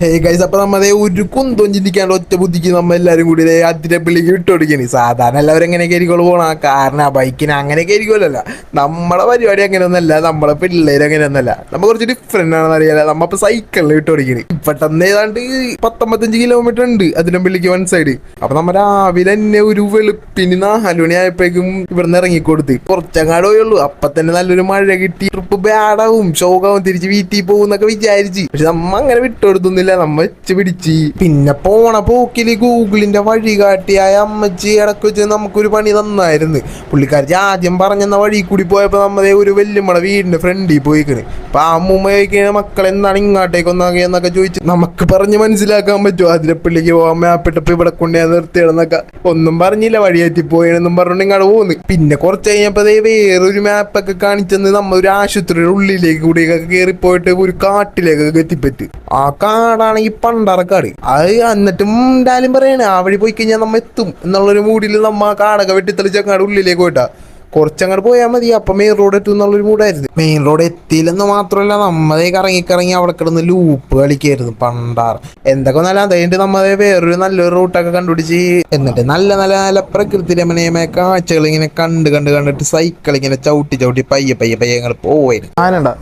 Hey guys, അപ്പൊ നമ്മതേ ഒരു കുന്തം ചിന്തിക്കാണ്ട് ഒറ്റ ബുദ്ധിക്ക് നമ്മ എല്ലാരും കൂടി അതിരപ്പള്ളിക്ക് വിട്ടുകൊടുക്കണി. സാധാരണ എല്ലാവരും എങ്ങനെയൊക്കെ ആയിരിക്കും പോണ, കാരണം ആ ബൈക്കിന് അങ്ങനെയൊക്കെ ആയിരിക്കുമല്ലോ. നമ്മളെ പരിപാടി അങ്ങനെയൊന്നല്ല, നമ്മളെ പിള്ളേര് അങ്ങനെയൊന്നല്ല, നമ്മ കുറച്ച് ഡിഫറെന്റ് ആണെന്ന് അറിയാലോ. നമ്മ ഇപ്പൊ സൈക്കിളിൽ വിട്ടുകൊടുക്കണി. പെട്ടെന്ന് ഏതാണ്ട് 15 കിലോമീറ്റർ ഉണ്ട് അതിരപ്പള്ളിക്ക് വൺ സൈഡ്. അപ്പൊ നമ്മ രാവിലെ തന്നെ ഒരു വെളുപ്പിന് 4 മണി ആയപ്പോഴേക്കും ഇവിടുന്ന് ഇറങ്ങിക്കൊടുത്ത് കുറച്ചങ്ങാട് പോയുള്ളൂ. അപ്പൊ തന്നെ നല്ലൊരു മഴ കിട്ടി. ട്രിപ്പ് ബാഡാവും, ഷോക്കാവും, തിരിച്ച് വീട്ടിൽ പോകും എന്നൊക്കെ വിചാരിച്ച്. പക്ഷെ നമ്മ അങ്ങനെ വിട്ടുകൊടുത്തൊന്നുമില്ല, നമ്മ വെച്ച് പിടിച്ച്. പിന്നെ പോണ പോക്കില് ഗൂഗിളിന്റെ വഴി കാട്ടിയായ അമ്മച്ചി ഇടക്ക് വെച്ച് നമുക്കൊരു പണി തന്നായിരുന്നു. പുള്ളിക്കാരി ആദ്യം പറഞ്ഞെന്ന വഴി കൂടി പോയപ്പോ നമ്മതേ ഒരു വെല്ലുമ്മടെ വീടിന്റെ ഫ്രണ്ടിൽ പോയിക്കണ്. അപ്പൊ ആ അമ്മൂമ്മ ചോദിക്കണ മക്കൾ എന്താണ് ഇങ്ങോട്ടേക്ക് ഒന്നാകിയെന്നൊക്കെ ചോദിച്ചു. നമുക്ക് പറഞ്ഞ് മനസ്സിലാക്കാൻ പറ്റുമോ അതിരപ്പള്ളിക്ക് പോകാൻ മാപ്പിട്ടപ്പോ ഇവിടെ കൊണ്ടുപോയി നിർത്തിയിടുന്നൊക്കെ. ഒന്നും പറഞ്ഞില്ല, വഴിയേറ്റി പോയെന്നും പറഞ്ഞുകൊണ്ട് ഇങ്ങോട്ട് പോകുന്നു. പിന്നെ കുറച്ച് കഴിഞ്ഞപ്പോ വേറൊരു മാപ്പൊക്കെ കാണിച്ചെന്ന് നമ്മ ഒരു ആശുപത്രിയുടെ ഉള്ളിലേക്ക് കൂടിയൊക്കെ കയറിപ്പോയിട്ട് ഒരു കാട്ടിലേക്കൊക്കെ എത്തിപ്പറ്റി. ആ കാടാണെങ്കിൽ പണ്ടറക്കാട്. അത് എന്നിട്ടും എന്തായാലും പറയണേ ആ വഴി പോയി കഴിഞ്ഞാൽ നമ്മ എത്തും എന്നുള്ളൊരു മൂഡിൽ നമ്മ ആ കാടൊക്കെ വെട്ടിത്തെളിച്ചങ്ങാട് ഉള്ളിലേക്ക് പോയിട്ടാ. കുറച്ചങ്ങോട്ട് പോയാൽ മതി, അപ്പൊ മെയിൻ റോഡ് എത്തും എന്നുള്ളൊരു മൂടായിരുന്നു. മെയിൻ റോഡ് എത്തിയില്ലെന്ന് മാത്രമല്ല, നമ്മതേ കറങ്ങി അവിടെ കിടന്ന് ലൂപ്പ് കളിക്കായിരുന്നു പണ്ടാർ. എന്തൊക്കെ നല്ല അതായിട്ട് നമ്മതേ വേറൊരു നല്ലൊരു റൂട്ടൊക്കെ കണ്ടുപിടിച്ച്, എന്നിട്ട് നല്ല നല്ല നല്ല പ്രകൃതി രമണീയമായ കാഴ്ചകൾ ഇങ്ങനെ കണ്ടിട്ട് സൈക്കിൾ ഇങ്ങനെ ചവിട്ടി ചവിട്ടി പയ്യെ പയ്യെ പയ്യെ ഞങ്ങൾ പോവായിരുന്നു. ആനണ്ട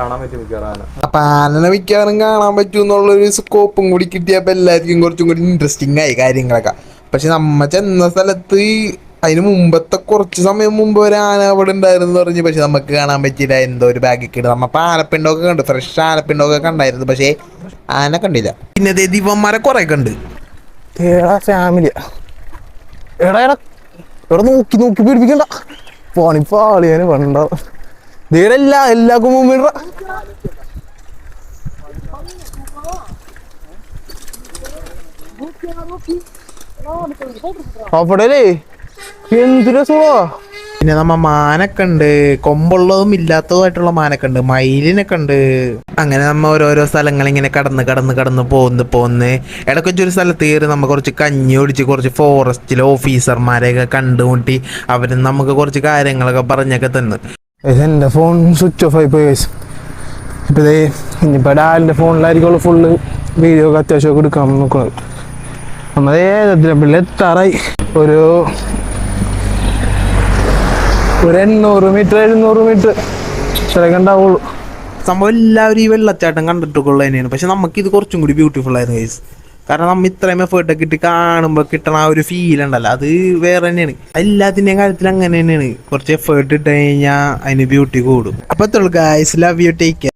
കാണാൻ പറ്റും മിക്കവാറും. അപ്പൊ ആനനെ മിക്കവാറും കാണാൻ പറ്റും എന്നുള്ളൊരു സ്കോപ്പും കൂടി കിട്ടിയപ്പോ എല്ലാവർക്കും കുറച്ചും കൂടി ഇൻട്രസ്റ്റിംഗ് ആയി കാര്യങ്ങളൊക്കെ. പക്ഷെ നമ്മ ചെന്ന സ്ഥലത്ത് അതിന് മുമ്പത്തെ കുറച്ച് സമയം മുമ്പ് ഒരു ആന അവിടെ ഉണ്ടായിരുന്നു പറഞ്ഞു. പക്ഷെ നമുക്ക് കാണാൻ പറ്റിയില്ല, എന്തോ ഒരു ബാഗിൽ കിട്ടും. നമ്മ ആനപ്പിണ്ടൊക്കെ കണ്ടു, ഫ്രഷ് ആനപ്പിണ്ടൊക്കെ കണ്ടായിരുന്നു, പക്ഷേ ആന കണ്ടില്ല. പിന്നെ ദിവന്മാരെ കുറെ കണ്ട്. ഫാമിലിയാ എടാ എടാ എടാ, നോക്കി നോക്കി പിടിപ്പിക്കണ്ട, പണിപ്പാളിയാന് പണ്ടാവും. എല്ലാവർക്കും മുമ്പ് അവിടെയല്ലേ എന്ത് രസമാ. പിന്നെ നമ്മ മാനൊക്കെ ഉണ്ട്, കൊമ്പുള്ളതും ഇല്ലാത്തതുമായിട്ടുള്ള മാനൊക്കെ ഉണ്ട്, മയിലിനൊക്കെ ഉണ്ട്. അങ്ങനെ നമ്മ ഓരോരോ സ്ഥലങ്ങൾ ഇങ്ങനെ കടന്ന് പോന്ന് ഇടയ്ക്ക് വെച്ചൊരു സ്ഥലത്ത് കയറി നമ്മ കുറച്ച് കഞ്ഞി ഒടിച്ച് കുറച്ച് ഫോറസ്റ്റിലെ ഓഫീസർമാരെയൊക്കെ കണ്ടുമുട്ടി. അവര് നമുക്ക് കുറച്ച് കാര്യങ്ങളൊക്കെ പറഞ്ഞൊക്കെ തന്നു. എൻ്റെ ഫോൺ സ്വിച്ച് ഓഫ് ആയി പോയി. ഇപ്പം ഇതേ ഇനിയിപ്പോൾ ഡാലിൻ്റെ ഫോണിലായിരിക്കുള്ളൂ ഫുള്ള് വീഡിയോ ഒക്കെ അത്യാവശ്യമൊക്കെ എടുക്കാൻ നോക്കുന്നത്. നമ്മളേ അതിരപ്പള്ളി എത്താറായി. ഒരു 800 മീറ്റർ 700 മീറ്റർ ഇത്രയൊക്കെ ഉണ്ടാവുള്ളൂ. സംഭവം എല്ലാവരും ഈ വെള്ളച്ചാട്ടം കണ്ടിട്ടൊക്കെയുള്ള തന്നെയാണ്. പക്ഷെ നമുക്കിത് കുറച്ചും കൂടി ബ്യൂട്ടിഫുൾ ആയിരുന്നു ഗൈസ്. കാരണം നമ്മ ഇത്രയും എഫേർട്ടൊക്കെ ഇട്ട് കാണുമ്പോൾ കിട്ടണ ആ ഒരു ഫീൽ ഉണ്ടല്ലോ, അത് വേറെ തന്നെയാണ്. എല്ലാത്തിൻ്റെയും കാര്യത്തിൽ അങ്ങനെ തന്നെയാണ്. കുറച്ച് എഫേർട്ട് ഇട്ട് കഴിഞ്ഞാൽ അതിന് ബ്യൂട്ടി കൂടും. അപ്പോൾ guys, love you, take care.